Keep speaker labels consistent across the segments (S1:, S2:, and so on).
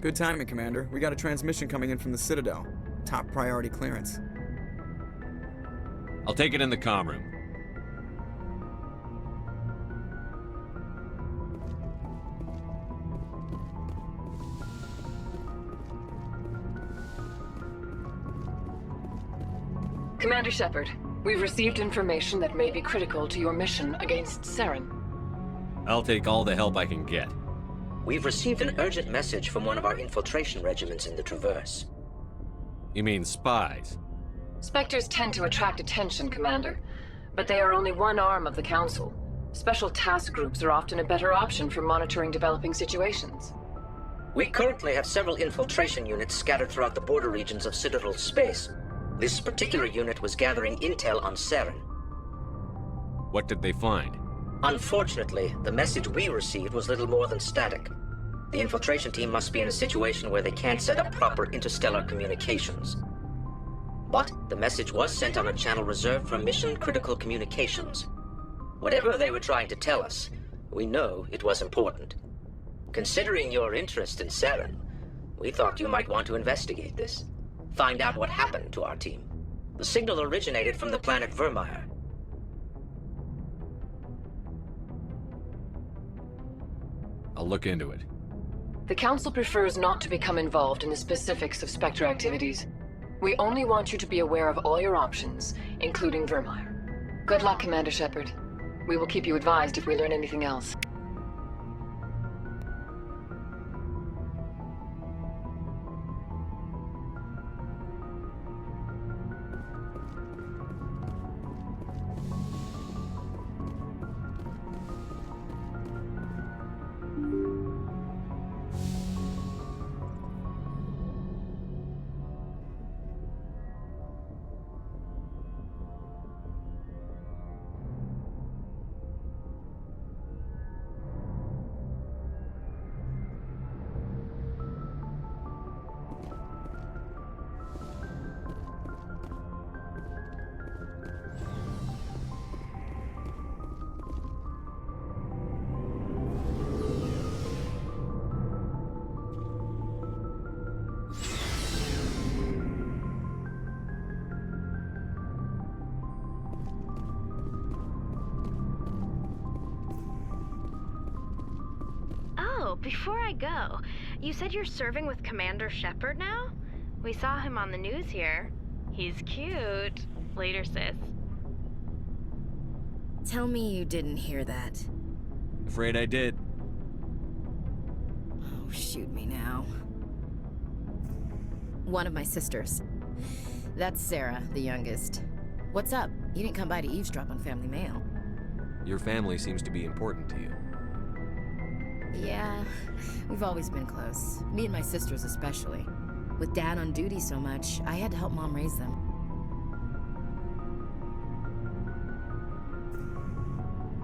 S1: Good timing, Commander. We got a transmission coming in from the Citadel. Top priority clearance.
S2: I'll take it in the comm room.
S3: Commander Shepard, we've received information that may be critical to your mission against Saren.
S2: I'll take all the help I can get.
S4: We've received an urgent message from one of our infiltration regiments in the Traverse.
S2: You mean spies?
S3: Spectres tend to attract attention, Commander, but they are only one arm of the Council. Special task groups are often a better option for monitoring developing situations.
S4: We currently have several infiltration units scattered throughout the border regions of Citadel space. This particular unit was gathering intel on Saren.
S2: What did they find?
S4: Unfortunately, the message we received was little more than static. The infiltration team must be in a situation where they can't set up proper interstellar communications. But the message was sent on a channel reserved for mission-critical communications. Whatever they were trying to tell us, we know it was important. Considering your interest in Saren, we thought you might want to investigate this. Find out what happened to our team. The signal originated from the planet Vermeer.
S2: I'll look into it.
S3: The Council prefers not to become involved in the specifics of Spectre activities. We only want you to be aware of all your options, including Vermeer. Good luck, Commander Shepard. We will keep you advised if we learn anything else.
S5: Before I go, you said you're serving with Commander Shepard now? We saw him on the news here. He's cute. Later, sis.
S6: Tell me you didn't hear that.
S2: Afraid I did.
S6: Oh, shoot me now. One of my sisters. That's Sarah, the youngest. What's up? You didn't come by to eavesdrop on family mail.
S2: Your family seems to be important to you.
S6: Yeah, we've always been close. Me and my sisters especially. With Dad on duty so much, I had to help Mom raise them.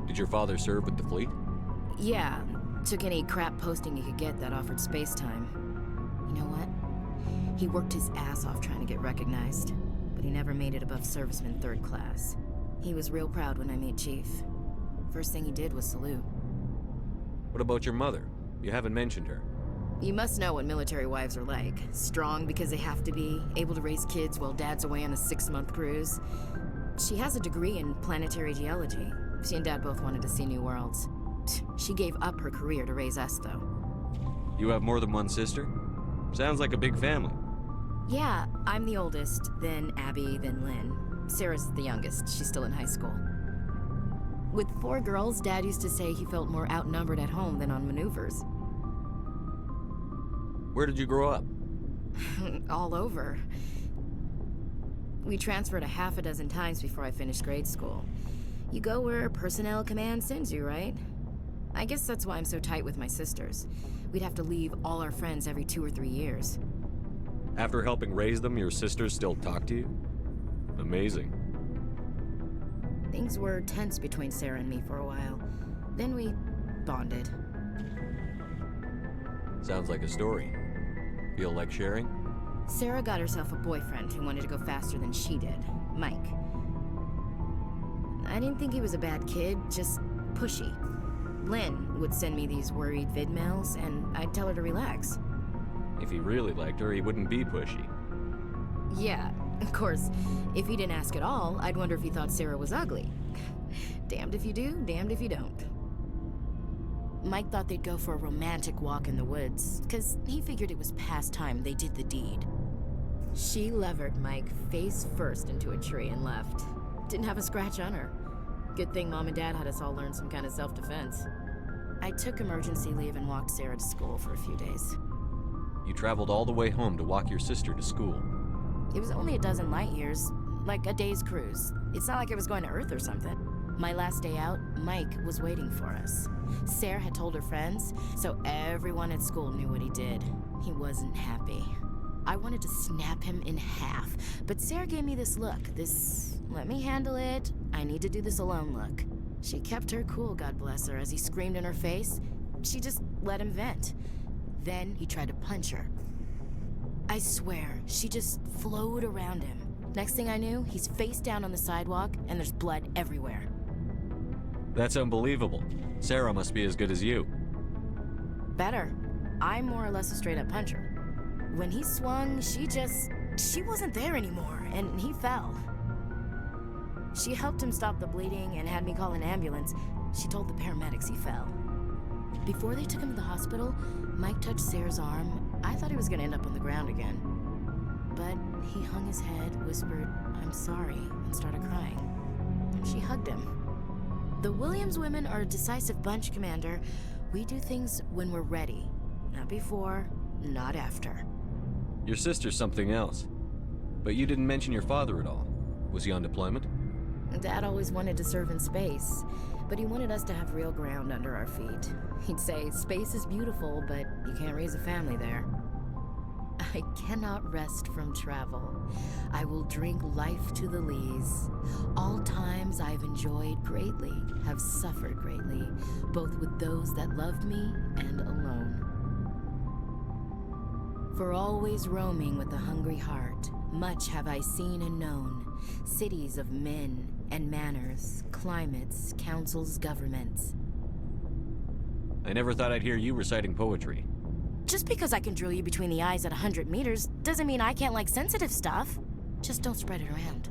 S2: Did your father serve with the fleet?
S6: Yeah, took any crap posting he could get that offered space time. You know what? He worked his ass off trying to get recognized, but he never made it above serviceman 3rd class. He was real proud when I made Chief. First thing he did was salute.
S2: What about your mother? You haven't mentioned her.
S6: You must know what military wives are like. Strong because they have to be, able to raise kids while Dad's away on a 6-month cruise. She has a degree in planetary geology. She and Dad both wanted to see new worlds. She gave up her career to raise us, though.
S2: You have more than one sister? Sounds like a big family.
S6: Yeah, I'm the oldest, then Abby, then Lynn. Sarah's the youngest. She's still in high school. With 4 girls, Dad used to say he felt more outnumbered at home than on maneuvers.
S2: Where did you grow up?
S6: All over. We transferred a half a dozen times before I finished grade school. You go where personnel command sends you, right? I guess that's why I'm so tight with my sisters. We'd have to leave all our friends every 2 or 3 years.
S2: After helping raise them, your sisters still talk to you? Amazing.
S6: Things were tense between Sarah and me for a while. Then we bonded.
S2: Sounds like a story. Feel like sharing?
S6: Sarah got herself a boyfriend who wanted to go faster than she did, Mike. I didn't think he was a bad kid, just pushy. Lynn would send me these worried vid mails, and I'd tell her to relax.
S2: If he really liked her, he wouldn't be pushy.
S6: Yeah, of course, if he didn't ask at all, I'd wonder if he thought Sarah was ugly. Damned if you do, damned if you don't. Mike thought they'd go for a romantic walk in the woods, because he figured it was past time they did the deed. She levered Mike face first into a tree and left. Didn't have a scratch on her. Good thing Mom and Dad had us all learn some kind of self-defense. I took emergency leave and walked Sarah to school for a few days.
S2: You traveled all the way home to walk your sister to school.
S6: It was only a dozen light years, like a day's cruise. It's not like I was going to Earth or something. My last day out, Mike was waiting for us. Sarah had told her friends, so everyone at school knew what he did. He wasn't happy. I wanted to snap him in half, but Sarah gave me this look, this let me handle it, I need to do this alone look. She kept her cool, God bless her, as he screamed in her face. She just let him vent. Then he tried to punch her. I swear, she just flowed around him. Next thing I knew, he's face down on the sidewalk, and there's blood everywhere.
S2: That's unbelievable. Sarah must be as good as you.
S6: Better. I'm more or less a straight-up puncher. When he swung, she wasn't there anymore, and he fell. She helped him stop the bleeding and had me call an ambulance. She told the paramedics he fell. Before they took him to the hospital, Mike touched Sarah's arm. I thought he was gonna end up on the ground again. But he hung his head, whispered, "I'm sorry," and started crying. And she hugged him. The Williams women are a decisive bunch, Commander. We do things when we're ready. Not before, not after.
S2: Your sister's something else. But you didn't mention your father at all. Was he on deployment?
S6: Dad always wanted to serve in space, but he wanted us to have real ground under our feet. He'd say, space is beautiful, but you can't raise a family there. I cannot rest from travel. I will drink life to the lees. All times I've enjoyed greatly, have suffered greatly, both with those that loved me and alone. For always roaming with a hungry heart, much have I seen and known, cities of men and manners, climates, councils, governments.
S2: I never thought I'd hear you reciting poetry.
S6: Just because I can drill you between the eyes at 100 meters doesn't mean I can't like sensitive stuff. Just don't spread it around.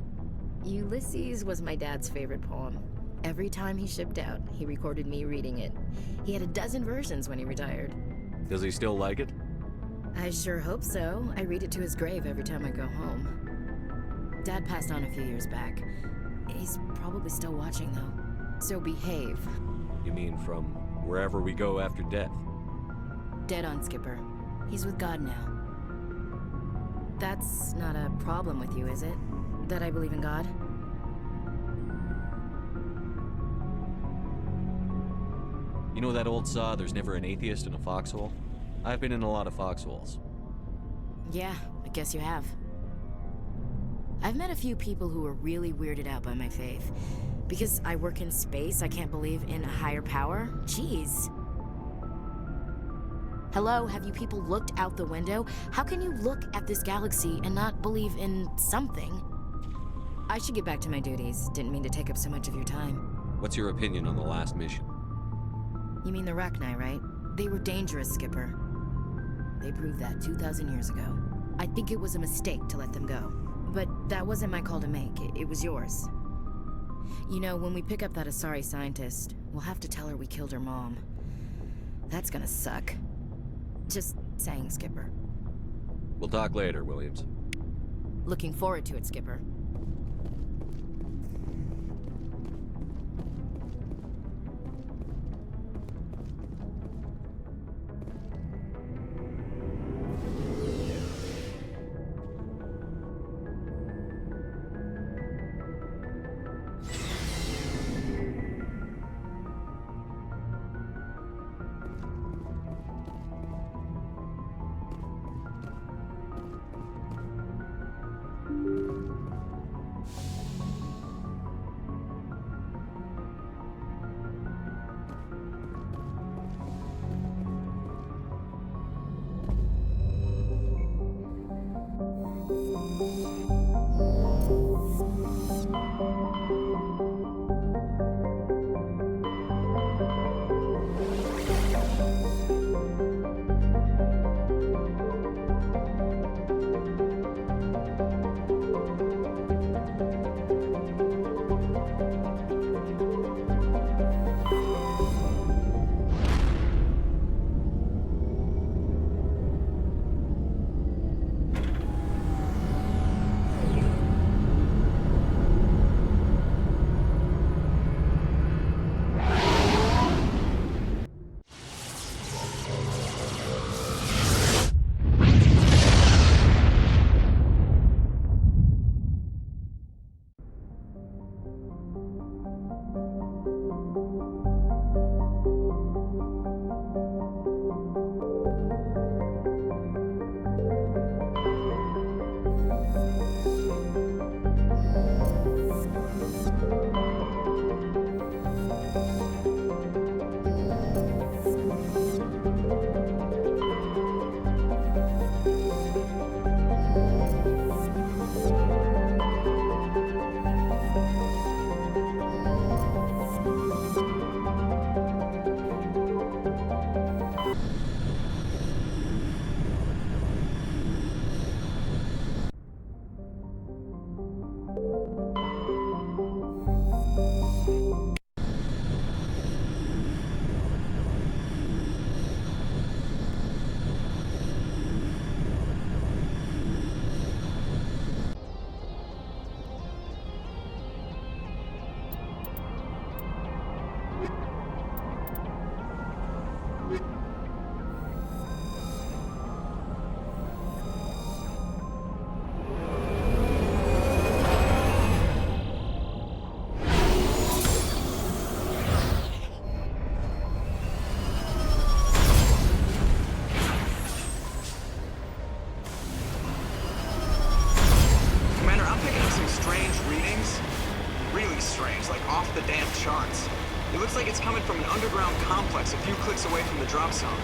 S6: Ulysses was my dad's favorite poem. Every time he shipped out, he recorded me reading it. He had a dozen versions when he retired.
S2: Does he still like it?
S6: I sure hope so. I read it to his grave every time I go home. Dad passed on a few years back. He's probably still watching, though. So behave.
S2: You mean from wherever we go after death?
S6: Dead on, Skipper. He's with God now. That's not a problem with you, is it? That I believe in God?
S2: You know that old saw, there's never an atheist in a foxhole? I've been in a lot of foxholes.
S6: Yeah, I guess you have. I've met a few people who were really weirded out by my faith. Because I work in space, I can't believe in a higher power? Jeez. Hello, have you people looked out the window? How can you look at this galaxy and not believe in something? I should get back to my duties. Didn't mean to take up so much of your time.
S2: What's your opinion on the last mission?
S6: You mean the Rachni, right? They were dangerous, Skipper. They proved that 2,000 years ago. I think it was a mistake to let them go. But that wasn't my call to make. It was yours. You know, when we pick up that Asari scientist, we'll have to tell her we killed her mom. That's gonna suck. Just saying, Skipper.
S2: We'll talk later, Williams.
S6: Looking forward to it, Skipper.
S1: strange, like off the damn charts. It looks like it's coming from an underground complex a few clicks away from the drop zone.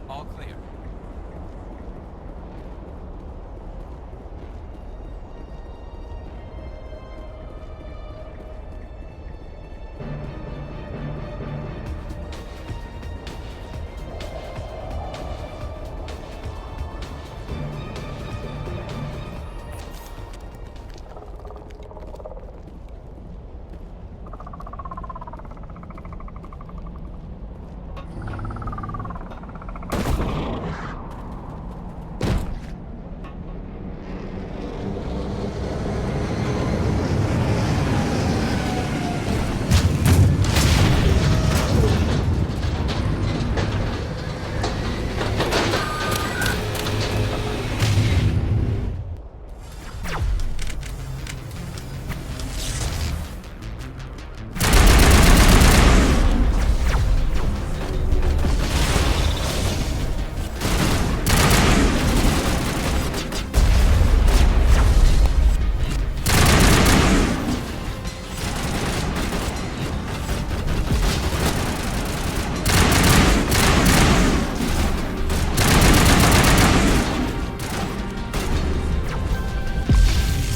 S7: All clear.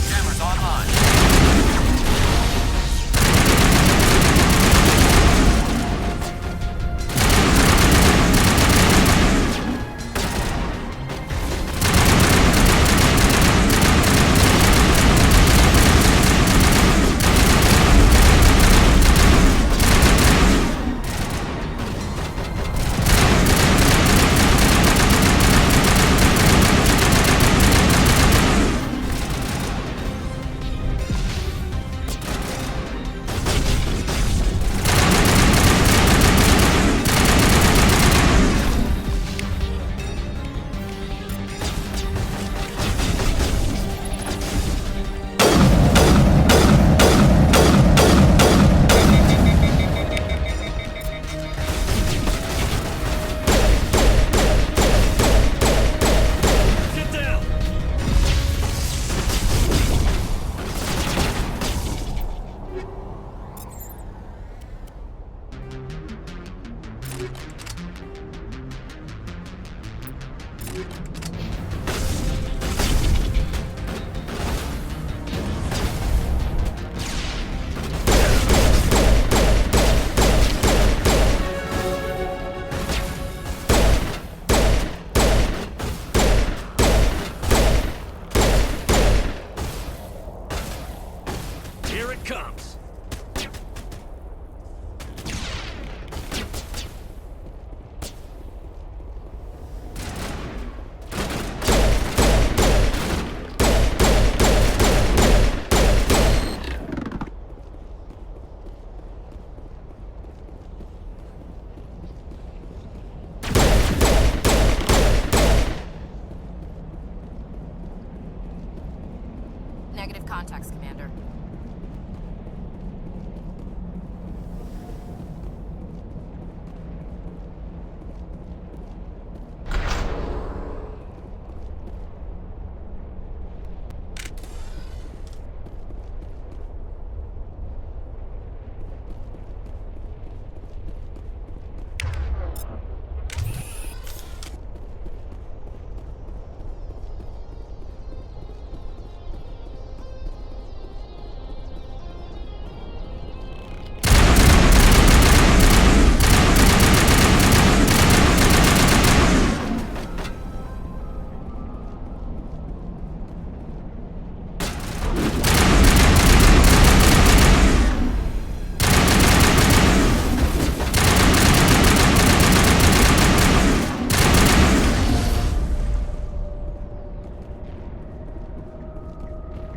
S7: Cameras online. Get down! Here it comes.
S6: Negative contacts, Commander.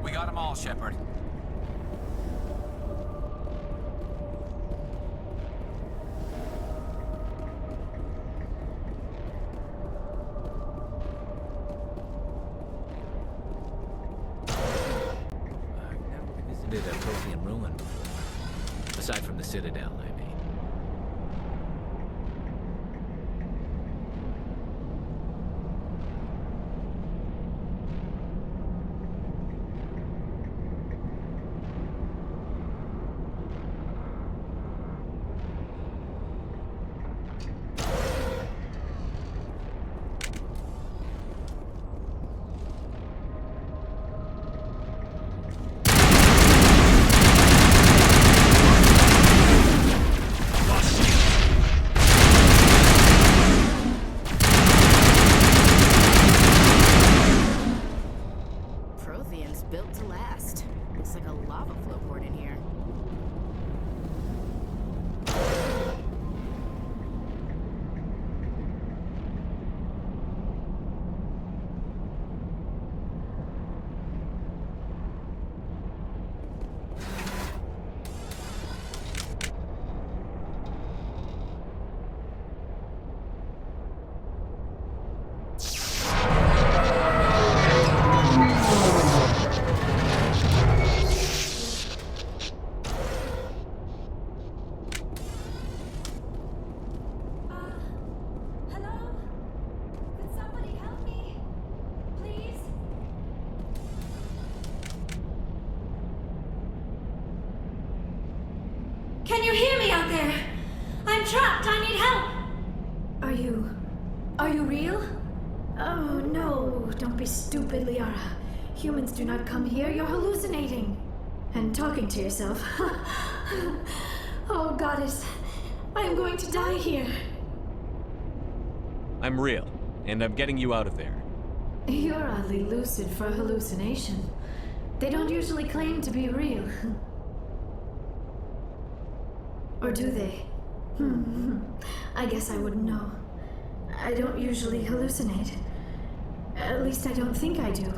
S7: We got them all, Shepard.
S8: I've never visited a Prothean ruin before. Aside from the Citadel, I mean.
S9: Can you hear me out there? I'm trapped. I need help. Are you real? Oh no, don't be stupid, Liara. Humans do not come here. You're hallucinating. And talking to yourself. Oh, goddess. I am going to die here.
S2: I'm real, and I'm getting you out of there.
S9: You're oddly lucid for a hallucination. They don't usually claim to be real. Or do they? I guess I wouldn't know. I don't usually hallucinate. At least I don't think I do.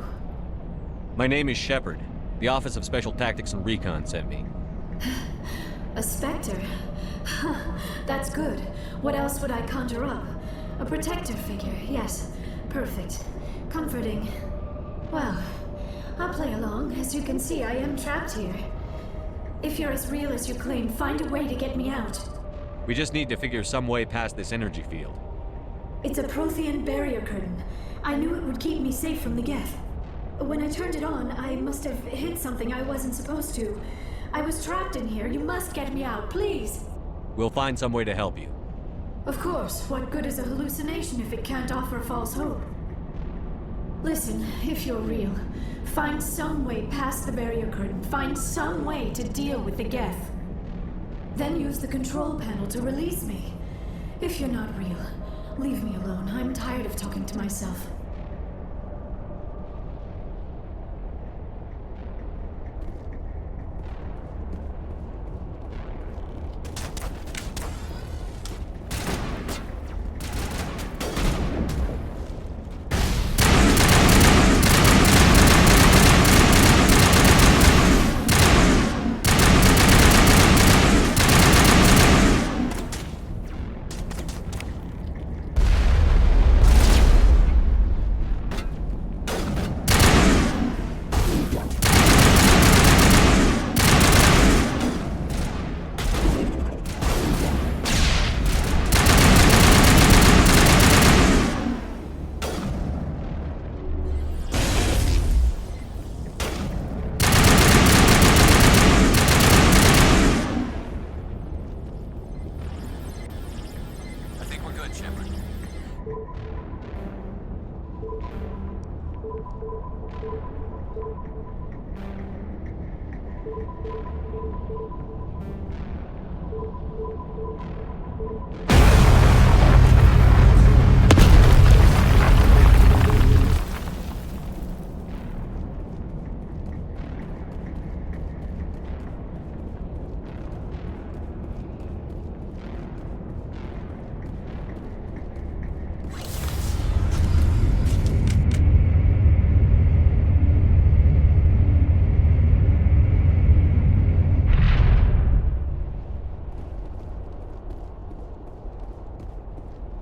S2: My name is Shepard. The Office of Special Tactics and Recon sent me.
S9: A specter? That's good. What else would I conjure up? A protector figure, yes. Perfect. Comforting. Well, I'll play along. As you can see, I am trapped here. If you're as real as you claim, find a way to get me out.
S2: We just need to figure some way past this energy field.
S9: It's a Prothean barrier curtain. I knew it would keep me safe from the Geth. When I turned it on, I must have hit something I wasn't supposed to. I was trapped in here. You must get me out, please.
S2: We'll find some way to help you.
S9: Of course. What good is a hallucination if it can't offer false hope? Listen, if you're real, find some way past the barrier curtain. Find some way to deal with the Geth. Then use the control panel to release me. If you're not real, leave me alone. I'm tired of talking to myself.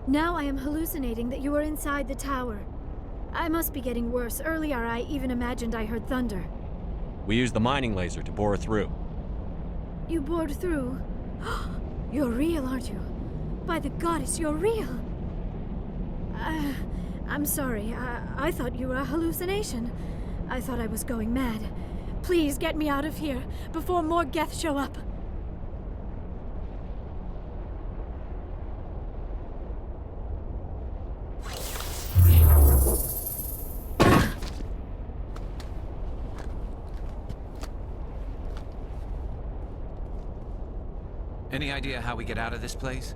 S9: Now I am hallucinating that you are inside the tower. I must be getting worse. Earlier I even imagined I heard thunder.
S2: We used the mining laser to bore through.
S9: You bored through? You're real, aren't you? By the goddess, you're real! I'm sorry. I thought you were a hallucination. I thought I was going mad. Please get me out of here before more Geth show up.
S7: Any idea how we get out of this place?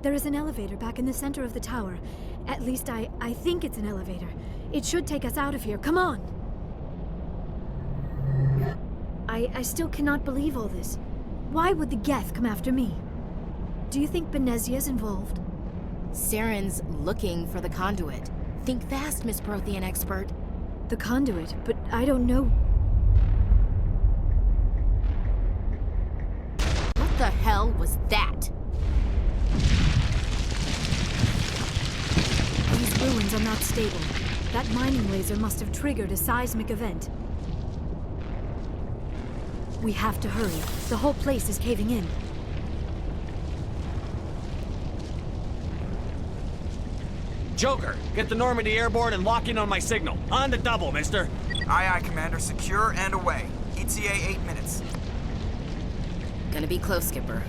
S9: There is an elevator back in the center of the tower. At least I think it's an elevator. It should take us out of here. Come on! I still cannot believe all this. Why would the Geth come after me? Do you think Benezia's involved?
S6: Saren's looking for the conduit. Think fast, Miss Prothean expert.
S9: The conduit? But I don't know.
S6: What the hell was that?
S9: These ruins are not stable. That mining laser must have triggered a seismic event. We have to hurry. The whole place is caving in.
S2: Joker, get the Normandy airborne and lock in on my signal. On the double, mister.
S1: Aye, aye, Commander. Secure and away. ETA 8 minutes.
S6: Gonna be close, Skipper.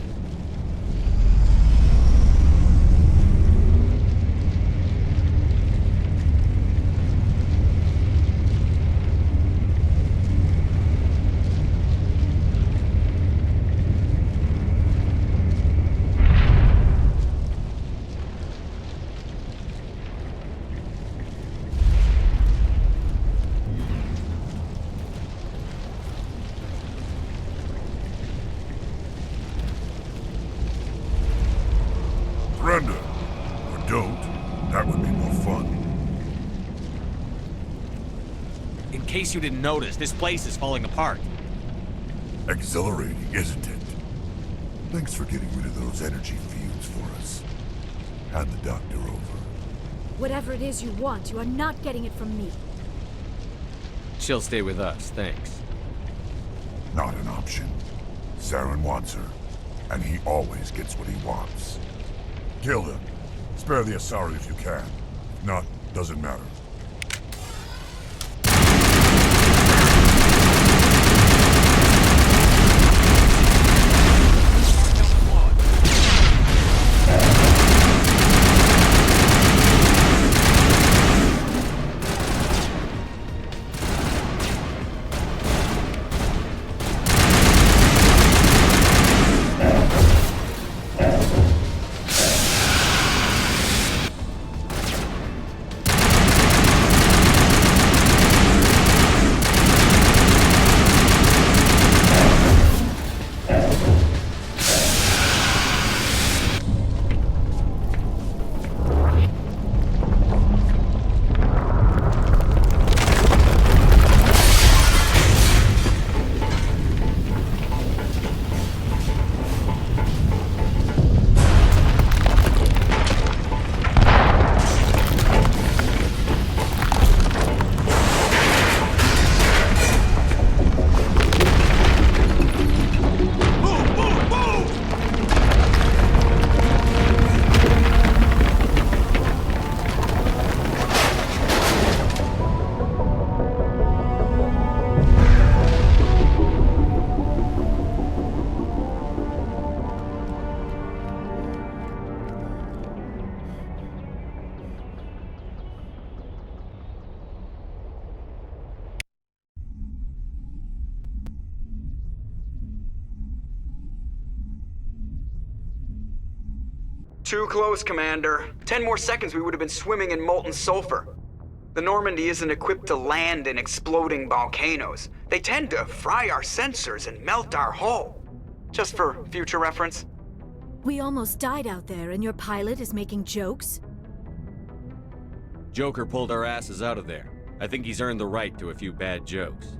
S10: Surrender. Or don't. That would be more fun.
S2: In case you didn't notice, this place is falling apart.
S10: Exhilarating, isn't it? Thanks for getting rid of those energy fields for us. Hand the doctor over.
S9: Whatever it is you want, you are not getting it from me.
S2: She'll stay with us, thanks.
S10: Not an option. Saren wants her, and he always gets what he wants. Kill him. Spare the Asari if you can. If not, doesn't matter.
S1: Too close, Commander. 10 more seconds we would have been swimming in molten sulfur. The Normandy isn't equipped to land in exploding volcanoes. They tend to fry our sensors and melt our hull. Just for future reference.
S9: We almost died out there, and your pilot is making jokes?
S2: Joker pulled our asses out of there. I think he's earned the right to a few bad jokes.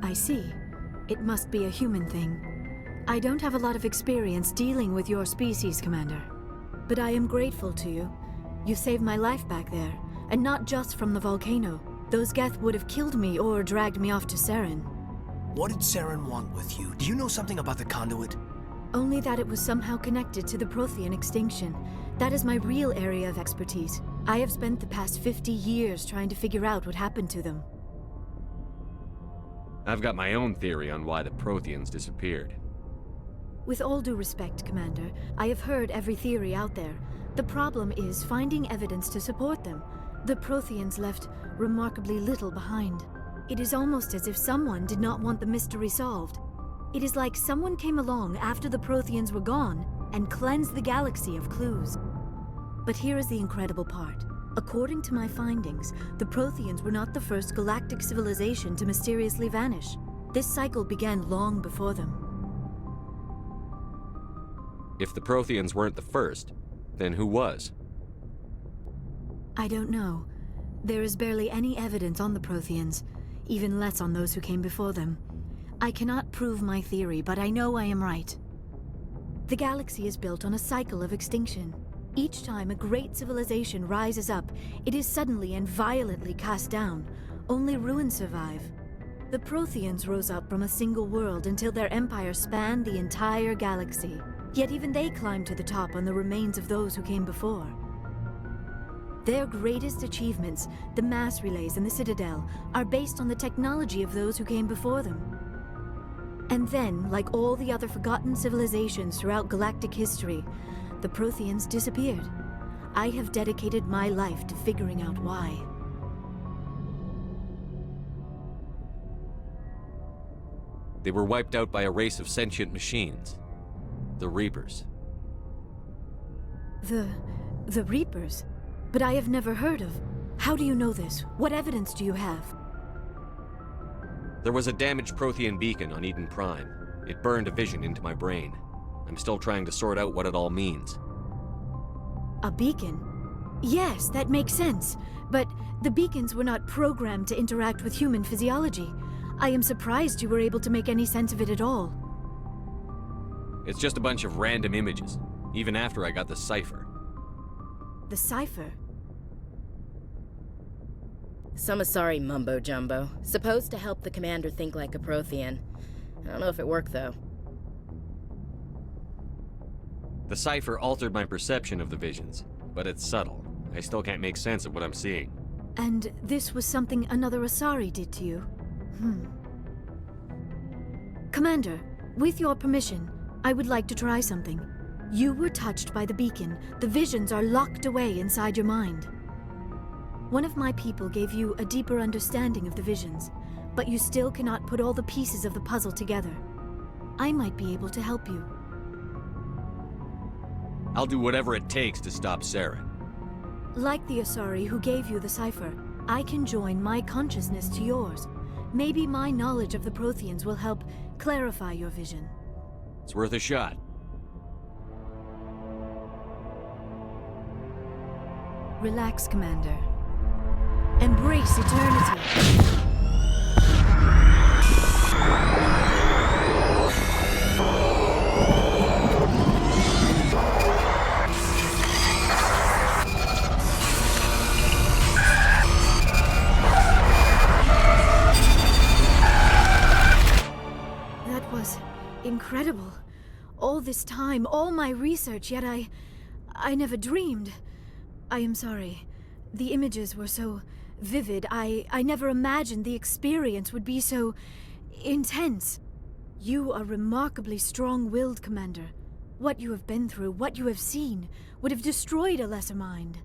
S9: I see. It must be a human thing. I don't have a lot of experience dealing with your species, Commander. But I am grateful to you. You saved my life back there, and not just from the volcano. Those Geth would have killed me or dragged me off to Saren.
S11: What did Saren want with you? Do you know something about the conduit?
S9: Only that it was somehow connected to the Prothean extinction. That is my real area of expertise. I have spent the past 50 years trying to figure out what happened to them.
S2: I've got my own theory on why the Protheans disappeared.
S9: With all due respect, Commander, I have heard every theory out there. The problem is finding evidence to support them. The Protheans left remarkably little behind. It is almost as if someone did not want the mystery solved. It is like someone came along after the Protheans were gone and cleansed the galaxy of clues. But here is the incredible part. According to my findings, the Protheans were not the first galactic civilization to mysteriously vanish. This cycle began long before them.
S2: If the Protheans weren't the first, then who was?
S9: I don't know. There is barely any evidence on the Protheans, even less on those who came before them. I cannot prove my theory, but I know I am right. The galaxy is built on a cycle of extinction. Each time a great civilization rises up, it is suddenly and violently cast down. Only ruins survive. The Protheans rose up from a single world until their empire spanned the entire galaxy. Yet even they climbed to the top on the remains of those who came before. Their greatest achievements, the mass relays and the Citadel, are based on the technology of those who came before them.
S12: And then, like all the other forgotten civilizations throughout galactic history, the Protheans disappeared. I have dedicated my life to figuring out why.
S2: They were wiped out by a race of sentient machines. The Reapers.
S12: The Reapers? But I have never heard of. How do you know this? What evidence do you have?
S2: There was a damaged Prothean beacon on Eden Prime. It burned a vision into my brain. I'm still trying to sort out what it all means.
S12: A beacon? Yes, that makes sense. But the beacons were not programmed to interact with human physiology. I am surprised you were able to make any sense of it at all.
S2: It's just a bunch of random images, even after I got the cipher.
S12: The cipher?
S6: Some Asari mumbo-jumbo. Supposed to help the commander think like a Prothean. I don't know if it worked, though.
S2: The cipher altered my perception of the visions, but it's subtle. I still can't make sense of what I'm seeing.
S12: And this was something another Asari did to you? Commander, with your permission, I would like to try something. You were touched by the beacon. The visions are locked away inside your mind. One of my people gave you a deeper understanding of the visions, but you still cannot put all the pieces of the puzzle together. I might be able to help you.
S2: I'll do whatever it takes to stop Saren.
S12: Like the Asari who gave you the cipher, I can join my consciousness to yours. Maybe my knowledge of the Protheans will help clarify your vision.
S2: It's worth a shot.
S12: Relax, Commander. Embrace eternity. That was incredible. All this time, all my research, yet I never dreamed. I am sorry. The images were so vivid. I never imagined the experience would be so intense. You are remarkably strong-willed, Commander. What you have been through, what you have seen, would have destroyed a lesser mind.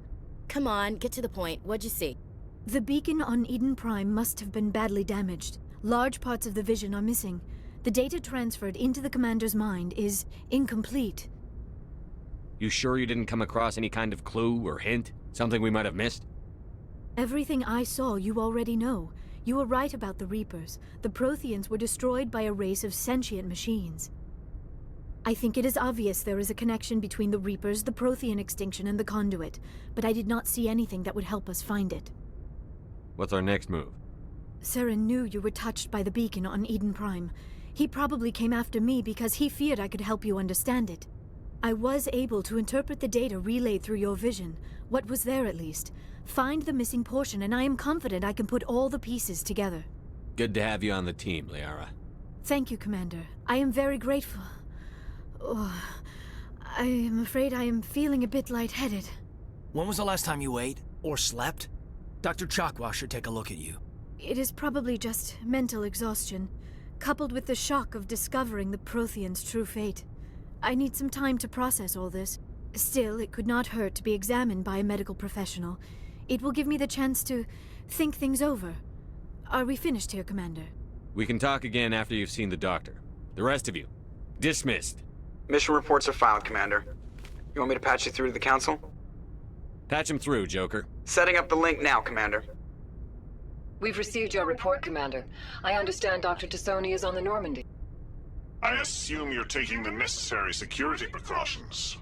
S6: Come on, get to the point. What'd you see?
S12: The beacon on Eden Prime must have been badly damaged. Large parts of the vision are missing. The data transferred into the Commander's mind is incomplete.
S2: You sure you didn't come across any kind of clue or hint? Something we might have missed?
S12: Everything I saw you already know. You were right about the Reapers. The Protheans were destroyed by a race of sentient machines. I think it is obvious there is a connection between the Reapers, the Prothean extinction, and the Conduit, but I did not see anything that would help us find it.
S2: What's our next move?
S12: Saren knew you were touched by the beacon on Eden Prime. He probably came after me because he feared I could help you understand it. I was able to interpret the data relayed through your vision, what was there at least, find the missing portion, and I am confident I can put all the pieces together.
S2: Good to have you on the team, Liara.
S12: Thank you, Commander. I am very grateful. Oh, I am afraid I am feeling a bit lightheaded.
S11: When was the last time you ate? Or slept? Dr. Chakwa should take a look at you.
S12: It is probably just mental exhaustion, coupled with the shock of discovering the Protheans' true fate. I need some time to process all this. Still, it could not hurt to be examined by a medical professional. It will give me the chance to think things over. Are we finished here, Commander?
S2: We can talk again after you've seen the doctor. The rest of you, dismissed.
S1: Mission reports are filed, Commander. You want me to patch you through to the Council?
S2: Patch him through, Joker.
S1: Setting up the link now, Commander.
S3: We've received your report, Commander. I understand Dr. Tsoni is on the Normandy.
S13: I assume you're taking the necessary security precautions.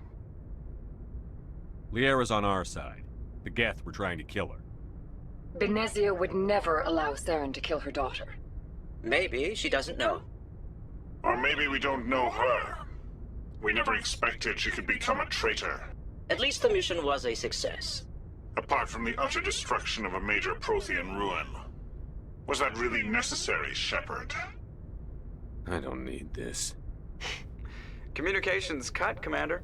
S2: Liara's on our side. The Geth were trying to kill her.
S3: Benezia would never allow Saren to kill her daughter.
S4: Maybe she doesn't know.
S13: Or maybe we don't know her. We never expected she could become a traitor.
S4: At least the mission was a success.
S13: Apart from the utter destruction of a major Prothean ruin. Was that really necessary, Shepard?
S2: I don't need this.
S1: Communications cut, Commander.